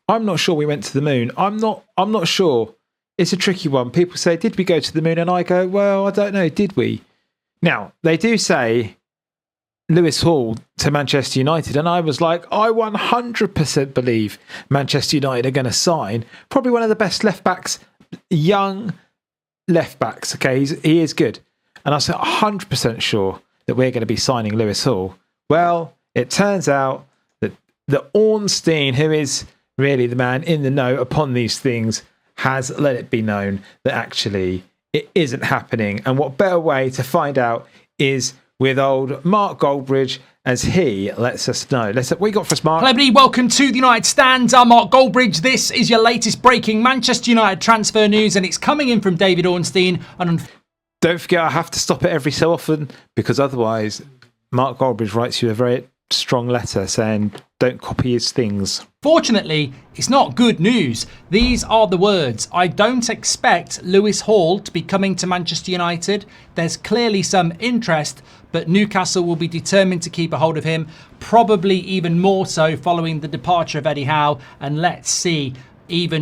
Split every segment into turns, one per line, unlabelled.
I'm not sure we went to the moon. I'm not sure. It's a tricky one. People say, did we go to the moon? And I go, well, I don't know. Did we? Now, they do say Lewis Hall to Manchester United, and I was like, I 100% believe Manchester United are going to sign probably one of the best left backs, young left backs. Okay, he is good, and I was 100% sure that we're going to be signing Lewis Hall. Well, it turns out that the Ornstein, who is really the man in the know upon these things, has let it be known that actually it isn't happening. And what better way to find out is with old Mark Goldbridge, as he lets us know. What you got for us, Mark?
Hello, everybody. Welcome to the United Stands. I'm Mark Goldbridge. This is your latest breaking Manchester United transfer news, and it's coming in from David Ornstein. And
don't forget, I have to stop it every so often, because otherwise Mark Goldbridge writes you a very strong letter saying don't copy his things.
Fortunately, it's not good news. These are the words. I don't expect Lewis Hall to be coming to Manchester United. There's clearly some interest, but Newcastle will be determined to keep a hold of him, probably even more so following the departure of Eddie Howe. And let's see, even...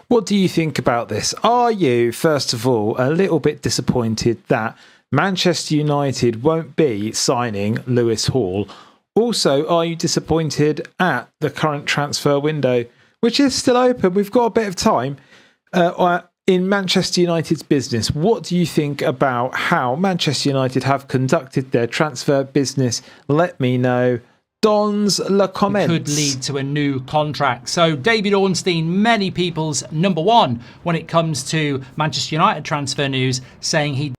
What do you think about this? Are you, first of all, a little bit disappointed that Manchester United won't be signing Lewis Hall? Also, are you disappointed at the current transfer window, which is still open? We've got a bit of time in Manchester United's business. What do you think about how Manchester United have conducted their transfer business? Let me know. Dons le comments.
Could lead to a new contract. So David Ornstein, many people's number one when it comes to Manchester United transfer news, saying he...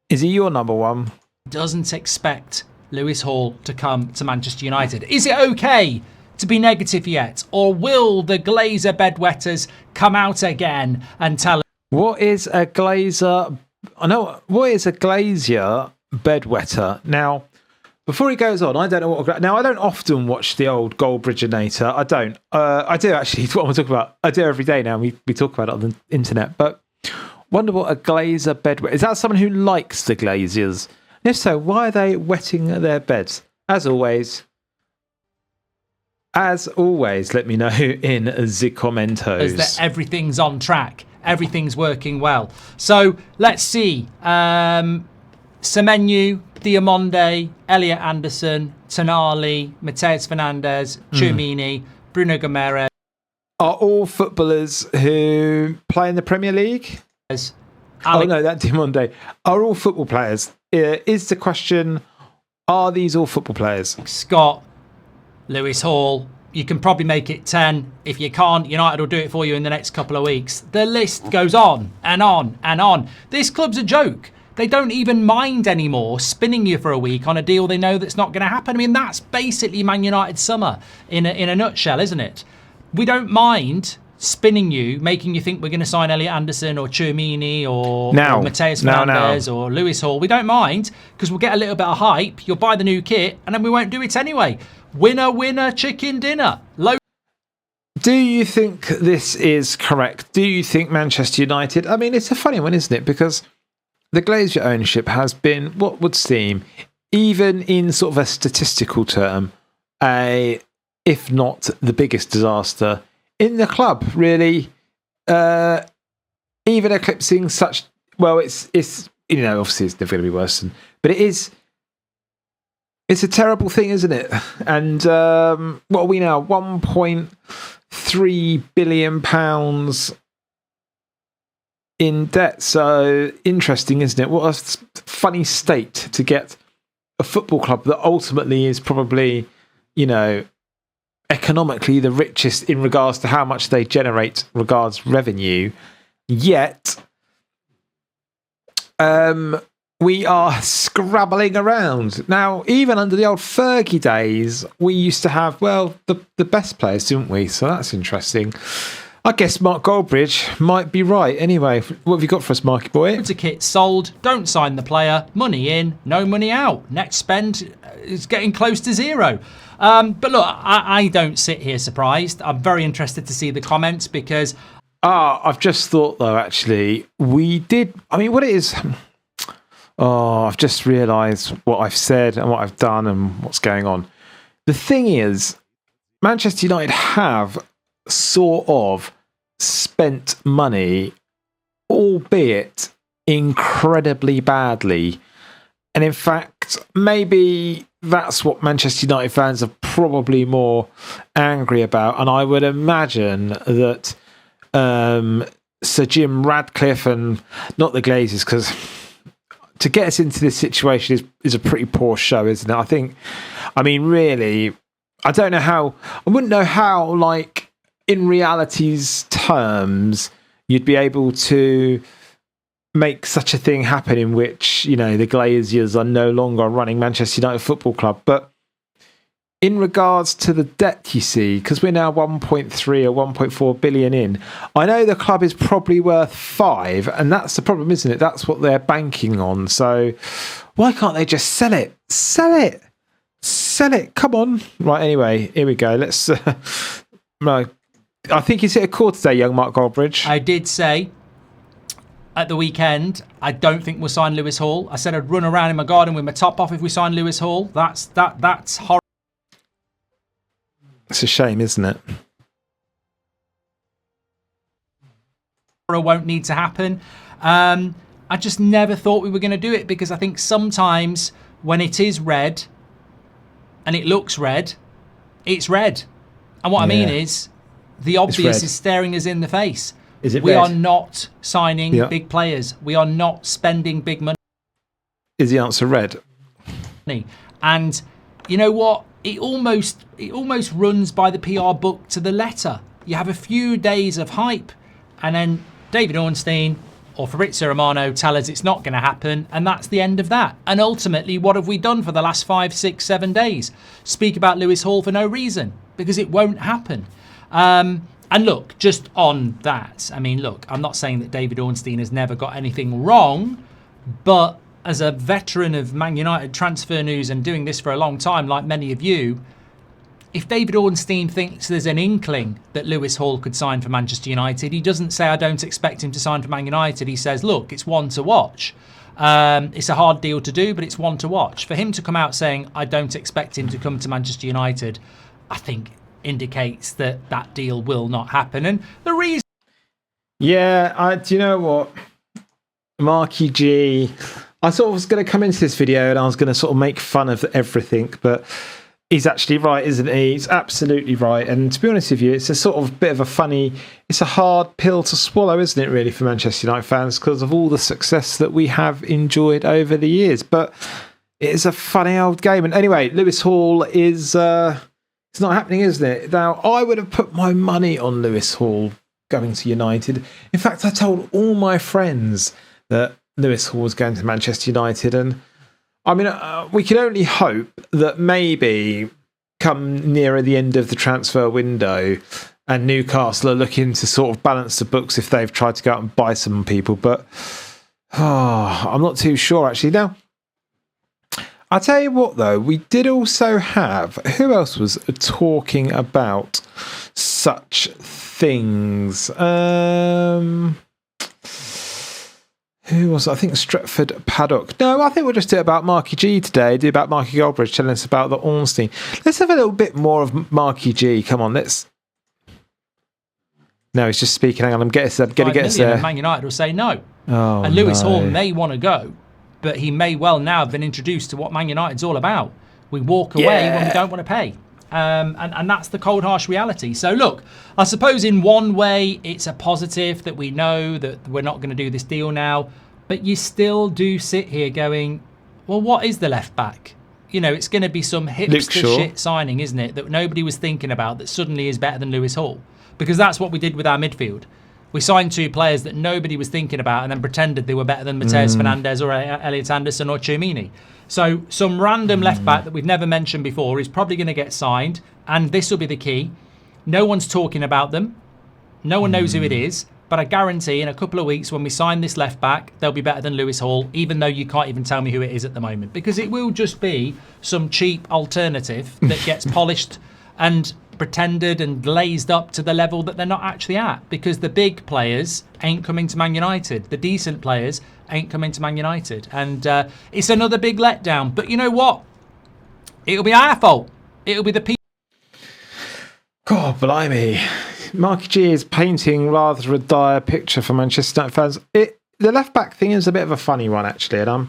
Is he your number one?
Doesn't expect Lewis Hall to come to Manchester United. Is it okay to be negative yet? Or will the Glazer bedwetters come out again and tell...
What is a Glazer... I know, what is a Glazier bedwetter? Now, before he goes on, I don't know what... Now, I don't often watch the old Goldbridgeinator. I don't. I do, actually. What I'm talking about. I do every day now. We talk about it on the internet. But wonder what a Glazer bedwetter... Is that someone who likes the Glaziers? And if so, why are they wetting their beds? As always, let me know in the commentos.
That everything's on track. Everything's working well. So let's see. Semenyo, Diamonde, Elliot Anderson, Tonali, Mateus Fernandes, Tchouameni, Bruno Gomes.
Are all footballers who play in the Premier League? Oh no, that Diamonde. Are all football players? Is the question, are these all football players?
Scott, Lewis Hall, you can probably make it 10. If you can't, United will do it for you in the next couple of weeks. The list goes on and on and on. This club's a joke. They don't even mind anymore spinning you for a week on a deal they know that's not going to happen. I mean, that's basically Man United's summer in a nutshell, isn't it? We don't mind spinning you, making you think we're going to sign Elliot Anderson or Tchouameni or Mateus Fernandes or Lewis Hall. We don't mind, because we'll get a little bit of hype. You'll buy the new kit, and then we won't do it anyway. Winner, winner, chicken dinner.
Do you think this is correct? Do you think Manchester United... I mean, it's a funny one, isn't it? Because the Glazer ownership has been, what would seem, even in sort of a statistical term, if not the biggest disaster in the club, really, even eclipsing such... Well, it's obviously it's never going to be worse, but it's a terrible thing, isn't it? And what are we now? £1.3 billion in debt. So interesting, isn't it? What a funny state to get a football club that ultimately is probably, economically the richest in regards to how much they generate regards revenue, yet we are scrabbling around. Now, even under the old Fergie days, we used to have, the best players, didn't we? So that's interesting. I guess Mark Goldbridge might be right. Anyway, what have you got for us, Marky boy?
It's a kit sold, don't sign the player, money in, no money out. Net spend is getting close to zero. But look, I don't sit here surprised. I'm very interested to see the comments because...
I've just thought, though, actually, we did... I mean, what it is... I've just realised what I've said and what I've done and what's going on. The thing is, Manchester United have sort of spent money, albeit incredibly badly. And in fact, maybe that's what Manchester United fans are probably more angry about. And I would imagine that Sir Jim Radcliffe and not the Glazers, because to get us into this situation is a pretty poor show, isn't it? I mean, really, I don't know how, I wouldn't know how, like, in reality's terms, you'd be able to make such a thing happen in which, you know, the Glazers are no longer running Manchester United Football Club. But in regards to the debt, you see, because we're now 1.3 or 1.4 billion in, I know the club is probably worth 5, and that's the problem, isn't it? That's what they're banking on. So why can't they just sell it? Sell it! Sell it! Come on! Right, anyway, here we go. Let's... no, I think he's hit a chord today, young Mark Goldbridge.
I did say at the weekend, I don't think we'll sign Lewis Hall. I said I'd run around in my garden with my top off if we sign Lewis Hall. That's horrible.
It's a shame, isn't it?
Won't need to happen. I just never thought we were going to do it, because I think sometimes when it is red and it looks red, it's red. And what I mean is the obvious is staring us in the face.
Is it
we
red?
are not signing big players. We are not spending big money.
Is the answer red?
And you know what? It almost runs by the PR book to the letter. You have a few days of hype, and then David Ornstein or Fabrizio Romano tell us it's not going to happen, and that's the end of that. And ultimately, what have we done for the last 5, 6, 7 days? Speak about Lewis Hall for no reason, because it won't happen. And look, just on that, I mean, look, I'm not saying that David Ornstein has never got anything wrong, but as a veteran of Man United transfer news and doing this for a long time, like many of you, if David Ornstein thinks there's an inkling that Lewis Hall could sign for Manchester United, he doesn't say, I don't expect him to sign for Man United. He says, look, it's one to watch. It's a hard deal to do, but it's one to watch. For him to come out saying, I don't expect him to come to Manchester United, I think indicates that that deal will not happen. And the reason...
Yeah, do you know what? Marky G... I sort of was going to come into this video and I was going to sort of make fun of everything, but he's actually right, isn't he? He's absolutely right. And to be honest with you, it's a sort of bit of a funny, it's a hard pill to swallow, isn't it, really, for Manchester United fans, because of all the success that we have enjoyed over the years. But it is a funny old game. And anyway, Lewis Hall is, it's not happening, isn't it? Now, I would have put my money on Lewis Hall going to United. In fact, I told all my friends that Lewis Hall was going to Manchester United, and I mean, we can only hope that maybe come nearer the end of the transfer window and Newcastle are looking to sort of balance the books if they've tried to go out and buy some people, but I'm not too sure actually. Now, I'll tell you what though, we did also have, who else was talking about such things? Who was it? I think Stretford Paddock. No, I think we'll just do it about Marky G today. Do about Marky Goldbridge telling us about the Ornstein. Let's have a little bit more of Marky G. Come on, let's... No, he's just speaking. Hang on, I'm getting to get us there.
Man United will say no.
Oh,
and Lewis Hall may want to go, but he may well now have been introduced to what Man United's all about. We walk away when we don't want to pay. And that's the cold, harsh reality. So look, I suppose in one way it's a positive that we know that we're not going to do this deal now, but you still do sit here going, well, what is the left back? You know, it's going to be some hipster shit signing, isn't it, that nobody was thinking about that suddenly is better than Lewis Hall? Because that's what we did with our midfield. We signed 2 players that nobody was thinking about and then pretended they were better than Mateus Fernandes or Elliot Anderson or Tchouameni. So some random left back that we've never mentioned before is probably going to get signed, and this will be the key. No one's talking about them. No one knows who it is, but I guarantee in a couple of weeks when we sign this left back, they'll be better than Lewis Hall, even though you can't even tell me who it is at the moment, because it will just be some cheap alternative that gets polished and pretended and glazed up to the level that they're not actually at, because the big players ain't coming to Man United. The decent players ain't coming to Man United. And it's another big letdown. But you know what? It'll be our fault. It'll be the people.
God, blimey. Marky G is painting rather a dire picture for Manchester United fans. The left back thing is a bit of a funny one, actually, and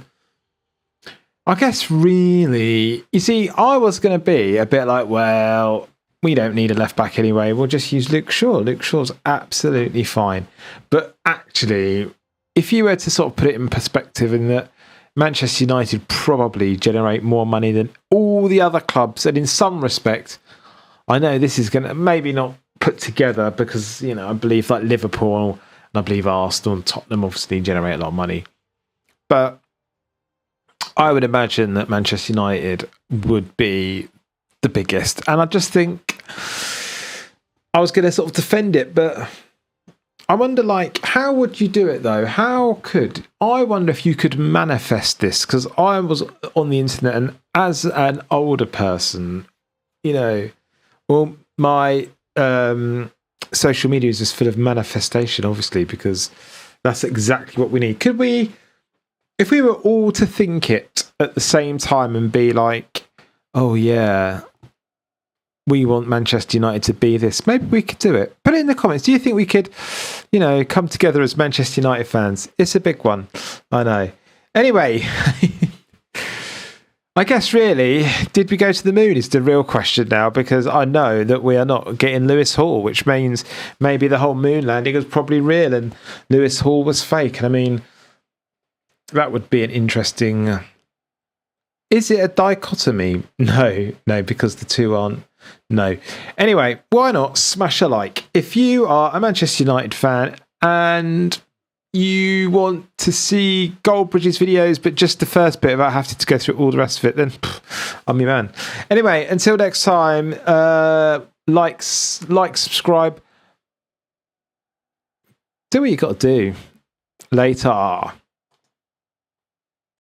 I guess really, you see, I was going to be a bit like, well, we don't need a left back anyway. We'll just use Luke Shaw. Luke Shaw's absolutely fine. But actually, if you were to sort of put it in perspective, in that Manchester United probably generate more money than all the other clubs, and in some respect, I know this is going to maybe not put together because, you know, I believe like Liverpool and I believe Arsenal and Tottenham obviously generate a lot of money. But I would imagine that Manchester United would be the biggest. And I just think I was going to sort of defend it, but I wonder, like, how would you do it though? I wonder if you could manifest this, because I was on the internet, and as an older person, you know, well, my social media is just full of manifestation, obviously, because that's exactly what we need. Could we, if we were all to think it at the same time and be like, oh yeah, we want Manchester United to be this, maybe we could do it. Put it in the comments. Do you think we could, you know, come together as Manchester United fans? It's a big one, I know. Anyway, I guess really, did we go to the moon is the real question now, because I know that we are not getting Lewis Hall, which means maybe the whole moon landing was probably real and Lewis Hall was fake. And I mean, that would be an interesting... Is it a dichotomy? No, because the two aren't. No. Anyway, why not smash a like? If you are a Manchester United fan and you want to see Goldbridge's videos, but just the first bit about having to go through all the rest of it, then I'm your man. Anyway, until next time, like, subscribe. Do what you got to do. Later.